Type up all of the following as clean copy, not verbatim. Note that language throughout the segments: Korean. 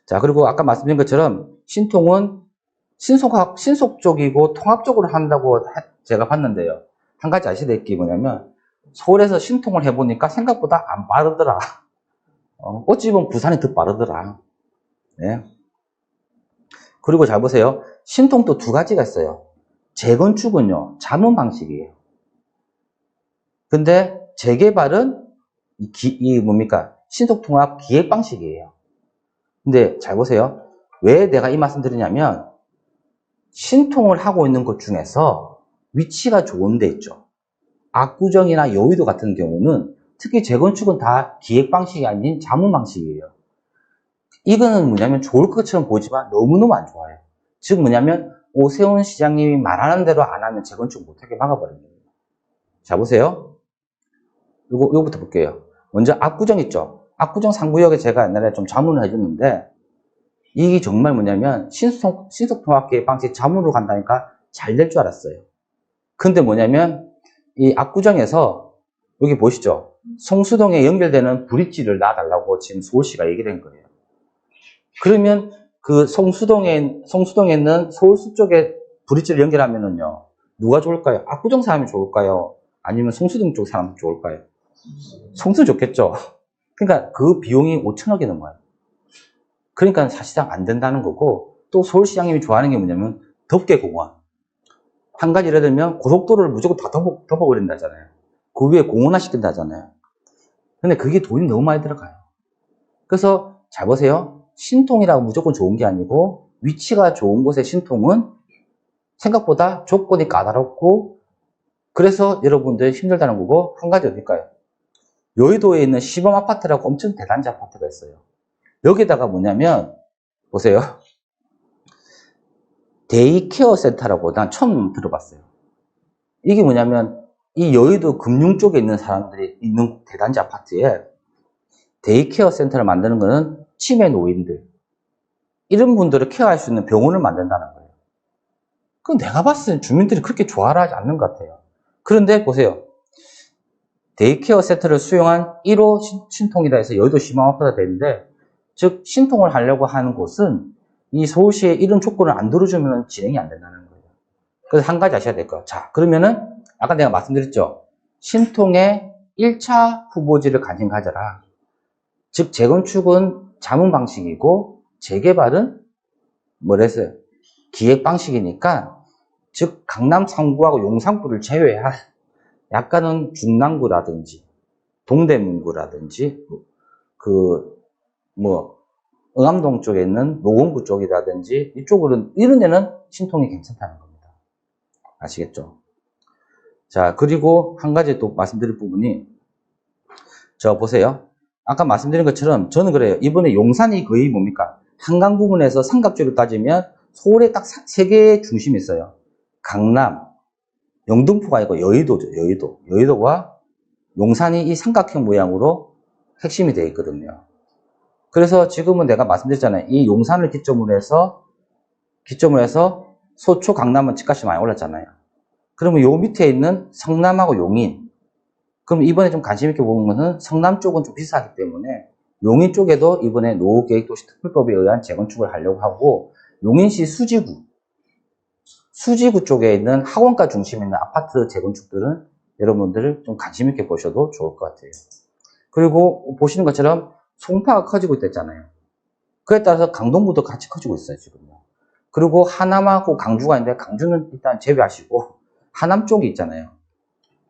자, 그리고 아까 말씀드린 것처럼 신통은 신속적이고 통합적으로 한다고 제가 봤는데요. 한 가지 아셔야 될 게 뭐냐면 서울에서 신통을 해보니까 생각보다 안 빠르더라. 어찌 보면 부산이 더 빠르더라. 네. 그리고 잘 보세요. 신통도 두 가지가 있어요. 재건축은요, 자문 방식이에요. 근데 재개발은 뭡니까? 신속통합 기획 방식이에요. 근데 잘 보세요. 왜 내가 이 말씀 드리냐면 신통을 하고 있는 것 중에서 위치가 좋은 데 있죠. 압구정이나 여의도 같은 경우는 특히 재건축은 다 기획 방식이 아닌 자문 방식이에요. 이거는 뭐냐면 좋을 것처럼 보이지만 너무너무 안 좋아요. 즉 뭐냐면 오세훈 시장님이 말하는 대로 안 하면 재건축 못하게 막아버리는 거예요. 자, 보세요. 요거부터 볼게요. 먼저 압구정 있죠. 압구정 상구역에 제가 옛날에 좀 자문을 해줬는데 이게 정말 뭐냐면 신속통합기획 방식 자문으로 간다니까 잘 될 줄 알았어요. 근데 뭐냐면 이 압구정에서 여기 보시죠. 성수동에 연결되는 브릿지를 놔달라고 지금 서울시가 얘기를 한 거예요. 그러면 그 성수동에 있는 서울수 쪽에 브릿지를 연결하면은요, 누가 좋을까요? 압구정 사람이 좋을까요? 아니면 성수동 쪽 사람이 좋을까요? 성수 좋겠죠. 그러니까 그 비용이 5천억이 넘어요. 그러니까 사실상 안 된다는 거고, 또 서울시장님이 좋아하는 게 뭐냐면 덮개공원. 한 가지 예를 들면 고속도로를 무조건 다 덮어버린다잖아요. 그 위에 공원화 시킨다잖아요. 근데 그게 돈이 너무 많이 들어가요. 그래서 잘 보세요. 신통이라고 무조건 좋은 게 아니고 위치가 좋은 곳의 신통은 생각보다 조건이 까다롭고 그래서 여러분들 힘들다는 거고, 한 가지 어딜까요? 여의도에 있는 시범 아파트라고 엄청 대단지 아파트가 있어요. 여기다가 뭐냐면 보세요. 데이케어 센터라고 난 처음 들어봤어요. 이게 뭐냐면 이 여의도 금융 쪽에 있는 사람들이 있는 대단지 아파트에 데이케어 센터를 만드는 거는 치매 노인들, 이런 분들을 케어할 수 있는 병원을 만든다는 거예요. 그건 내가 봤을 때 주민들이 그렇게 좋아하지 않는 것 같아요. 그런데 보세요. 데이케어 센터를 수용한 1호 신통이라 해서 여의도 시범 아파트가 되는데, 즉 신통을 하려고 하는 곳은 이 서울시에 이런 조건을 안 들어주면 진행이 안 된다는 거예요. 그래서 한 가지 아셔야 될 거예요. 자, 그러면은 아까 내가 말씀드렸죠. 신통의 1차 후보지를 관심 가져라. 즉 재건축은 자문 방식이고 재개발은 뭐랬어요? 기획 방식이니까, 즉 강남 3구하고 용산구를 제외한 약간은 중랑구라든지 동대문구라든지 응암동 쪽에 있는 노원구 쪽이라든지 이쪽으로는 이런 데는 신통이 괜찮다는 겁니다. 아시겠죠? 자, 그리고 한 가지 또 말씀드릴 부분이, 저 보세요. 아까 말씀드린 것처럼 저는 그래요. 이번에 용산이 거의 뭡니까? 한강 부분에서 삼각지로 따지면 서울에 딱 세 개의 중심이 있어요. 강남, 영등포가 아니고 여의도죠. 여의도가 용산이 이 삼각형 모양으로 핵심이 되어 있거든요. 그래서 지금은 내가 말씀드렸잖아요. 이 용산을 기점으로 해서 소초, 강남은 집값이 많이 올랐잖아요. 그러면 요 밑에 있는 성남하고 용인, 그럼 이번에 좀 관심 있게 보는 것은 성남 쪽은 좀 비싸기 때문에 용인 쪽에도 이번에 노후계획도시특별법에 의한 재건축을 하려고 하고, 용인시 수지구 쪽에 있는 학원가 중심에 있는 아파트 재건축들은 여러분들 좀 관심 있게 보셔도 좋을 것 같아요. 그리고 보시는 것처럼 송파가 커지고 있댔잖아요. 그에 따라서 강동구도 같이 커지고 있어요, 지금요. 그리고 하남하고 강주가 있는데 강주는 일단 제외하시고 하남 쪽이 있잖아요.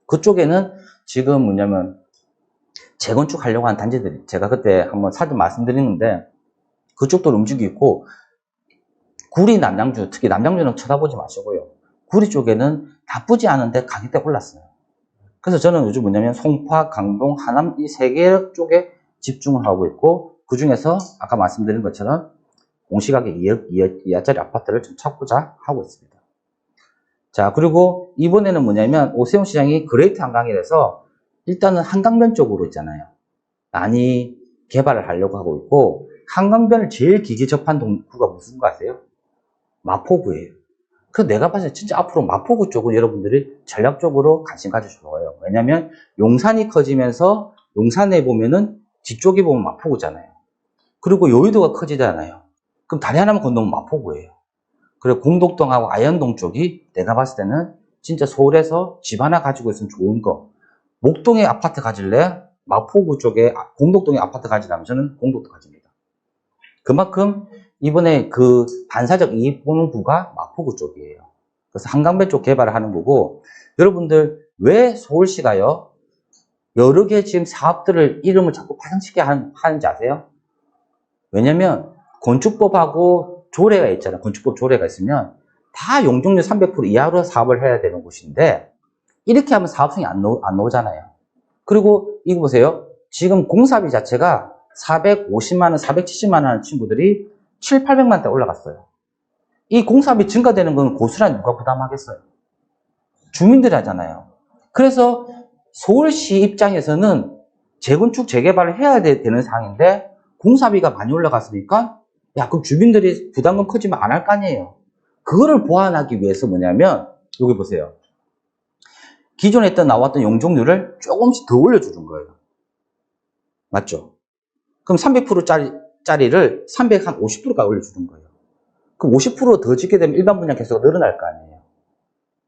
그쪽에는 지금 뭐냐면 재건축 하려고 하는 단지들이, 제가 그때 한번 살짝 말씀드렸는데 그쪽도 움직이고 있고, 구리 남양주, 특히 남양주는 쳐다보지 마시고요. 구리 쪽에는 나쁘지 않은데 가격대 올랐어요. 그래서 저는 요즘 뭐냐면 송파, 강동, 하남 이 세 개 쪽에 집중을 하고 있고, 그 중에서 아까 말씀드린 것처럼 공시가격 2억 이하짜리 아파트를 좀 찾고자 하고 있습니다. 자, 그리고 이번에는 뭐냐면 오세훈 시장이 그레이트 한강이라서 일단은 한강변 쪽으로 있잖아요. 많이 개발을 하려고 하고 있고, 한강변을 제일 길게 접한 동구가 무슨 거 아세요? 마포구예요. 그래서 내가 봤을 때 진짜 앞으로 마포구 쪽은 여러분들이 전략적으로 관심 가져줘요. 왜냐면 용산이 커지면서 용산에 보면은 뒤쪽에 보면 마포구잖아요. 그리고 여의도가 커지잖아요. 그럼 다리 하나만 건너면 마포구예요. 그리고 공덕동하고 아현동 쪽이 내가 봤을 때는 진짜 서울에서 집 하나 가지고 있으면 좋은 거. 목동에 아파트 가질래? 마포구 쪽에 공덕동에 아파트 가지라면 저는 공덕동 가집니다. 그만큼 이번에 그 반사적 이익 보는 구가 마포구 쪽이에요. 그래서 한강변 쪽 개발을 하는 거고, 여러분들 왜 서울시가요 여러 개 지금 사업들을 이름을 자꾸 파생시게 하는지 아세요? 왜냐면 건축법하고 조례가 있잖아요. 건축법 조례가 있으면 다 용적률 300% 이하로 사업을 해야 되는 곳인데, 이렇게 하면 사업성이 안 나오잖아요. 그리고 이거 보세요. 지금 공사비 자체가 450만원, 470만원 하는 친구들이 7, 800만원대 올라갔어요. 이 공사비 증가되는 건 고스란히 누가 부담하겠어요? 주민들이 하잖아요. 그래서 서울시 입장에서는 재건축, 재개발을 해야 되는 상황인데 공사비가 많이 올라갔으니까 야, 그럼 주민들이 부담금 커지면 안 할 거 아니에요. 그거를 보완하기 위해서 뭐냐면 여기 보세요. 기존에 나왔던 용적률을 조금씩 더 올려주는 거예요. 맞죠? 그럼 300%짜리를 350%까지 올려주는 거예요. 그럼 50%더 짓게 되면 일반 분양 개수가 늘어날 거 아니에요.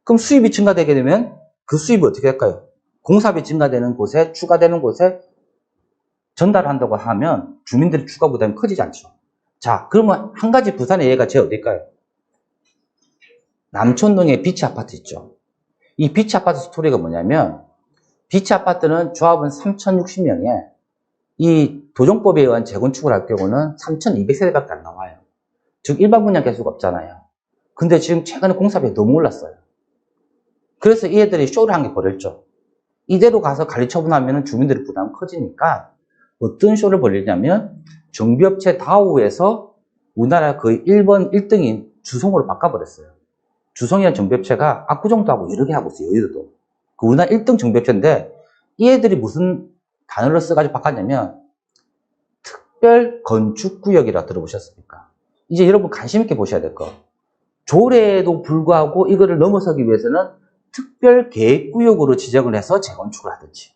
그럼 수입이 증가되게 되면 그 수입이 어떻게 할까요? 공사비 증가되는 곳에, 추가되는 곳에 전달한다고 하면 주민들의 추가 부담이 커지지 않죠. 자, 그러면 한 가지 부산의 예가 제 어딜까요? 남촌동에 비치 아파트 있죠. 이 비치 아파트 스토리가 뭐냐면, 비치 아파트는 조합은 3,060명에 이 도정법에 의한 재건축을 할 경우는 3,200세대밖에 안 나와요. 즉 일반 분양 개수가 없잖아요. 근데 지금 최근에 공사비가 너무 올랐어요. 그래서 이 애들이 쇼를 한 게 벌였죠. 이대로 가서 관리 처분하면 주민들의 부담이 커지니까 어떤 쇼를 벌리냐면 정비업체 다우에서 우리나라 거의 1번 1등인 주성으로 바꿔버렸어요. 주성이라는 정비업체가 압구정도 하고 여러 개 하고 있어요. 여의도도. 그 우리나라 1등 정비업체인데 이 애들이 무슨 단어를 써가지고 바꿨냐면 특별건축구역이라 들어보셨습니까? 이제 여러분 관심 있게 보셔야 될 거. 조례에도 불구하고 이거를 넘어서기 위해서는 특별계획구역으로 지정을 해서 재건축을 하든지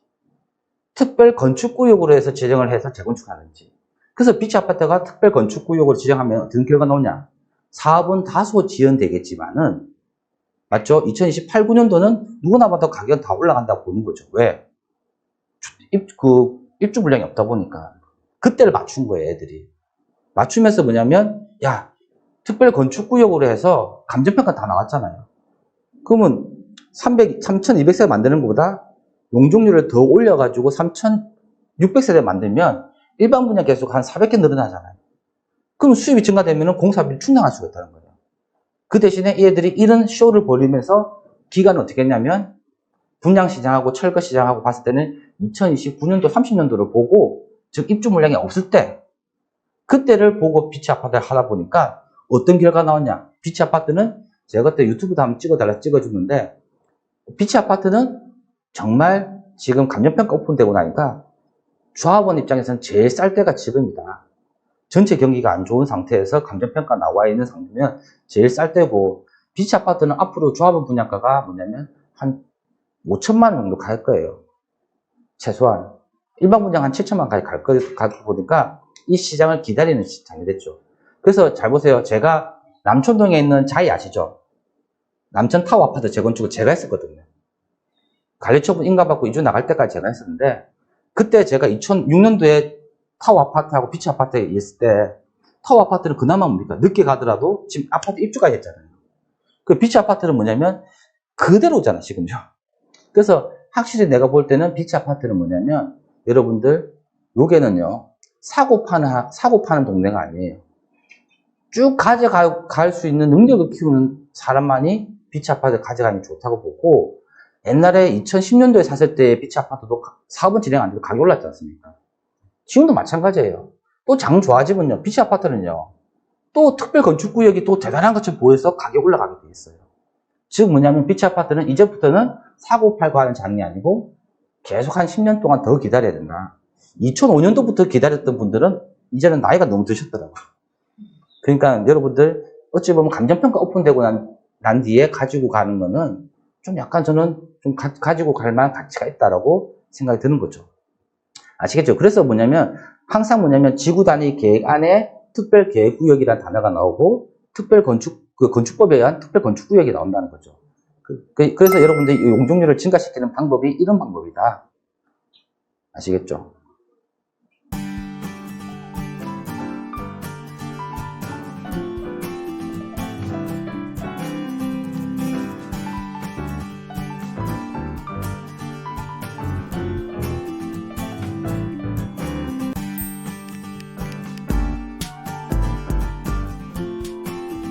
특별건축구역으로 해서 지정을 해서 재건축을 하든지. 그래서 비치 아파트가 특별건축구역으로 지정하면 어떤 결과가 나오냐? 사업은 다소 지연되겠지만은 맞죠? 2028, 9년도는 누구나 봐도 가격은 다 올라간다고 보는 거죠. 왜? 입주 물량이 없다 보니까. 그때를 맞춘 거예요, 애들이. 맞추면서 뭐냐면, 야, 특별건축구역으로 해서 감정평가 다 나왔잖아요. 그러면 3,200세대 만드는 것보다 용적률을 더 올려가지고 3,600세대 만들면 일반 분양 개수가 한 400개 늘어나잖아요. 그럼 수입이 증가되면 공사비를 충당할 수가 있다는 거예요. 그 대신에 얘들이 이런 쇼를 벌이면서 기간을 어떻게 했냐면 분양시장하고 철거시장하고 봤을 때는 2029년도, 30년도를 보고 즉 입주 물량이 없을 때 그때를 보고 비치 아파트를 하다 보니까 어떤 결과가 나왔냐? 비치 아파트는 제가 그때 유튜브도 한번 찍어주는데 비치 아파트는 정말 지금 감정평가 오픈되고 나니까 조합원 입장에서는 제일 쌀 때가 지금이다. 전체 경기가 안 좋은 상태에서 감정평가 나와 있는 상태면 제일 쌀 때고 비치 아파트는 앞으로 조합원 분양가가 뭐냐면 한 5천만 원 정도 갈 거예요. 최소한. 일반 분양 한 7천만 원까지 갈 거예요. 가고 보니까 이 시장을 기다리는 시장이 됐죠. 그래서 잘 보세요. 제가 남촌동에 있는 자이 아시죠? 남천 타워 아파트 재건축을 제가 했었거든요. 관리처분 인가받고 이주 나갈 때까지 제가 했었는데 그때 제가 2006년도에 타워 아파트하고 비치 아파트에 있을 때 타워 아파트는 그나마 뭡니까? 늦게 가더라도 지금 아파트 입주까지 했잖아요. 그 비치 아파트는 뭐냐면 그대로잖아 지금요. 그래서 확실히 내가 볼 때는 비치 아파트는 뭐냐면 여러분들 요게는요 사고 파는 동네가 아니에요. 쭉 가져갈 수 있는 능력을 키우는 사람만이 비치 아파트 가져가면 좋다고 보고 옛날에 2010년도에 샀을 때 비치 아파트도 사업은 진행 안 되고 가격이 올랐지 않습니까? 지금도 마찬가지예요. 또 장 좋아지면요. 비치 아파트는요. 또 특별 건축구역이 또 대단한 것처럼 보여서 가격이 올라가게 돼 있어요. 즉 뭐냐면 비치 아파트는 이제부터는 사고 팔고 하는 장이 아니고 계속 한 10년 동안 더 기다려야 된다. 2005년도부터 기다렸던 분들은 이제는 나이가 너무 드셨더라고요. 그러니까 여러분들 어찌 보면 감정평가 오픈되고 난 뒤에 가지고 가는 거는 좀 약간 저는 좀 가지고 갈 만한 가치가 있다라고 생각이 드는 거죠. 아시겠죠? 그래서 뭐냐면 항상 뭐냐면 지구 단위 계획 안에 특별계획구역이라는 단어가 나오고 건축법에 의한 특별건축구역이 나온다는 거죠. 그래서 여러분들이 용적률을 증가시키는 방법이 이런 방법이다. 아시겠죠?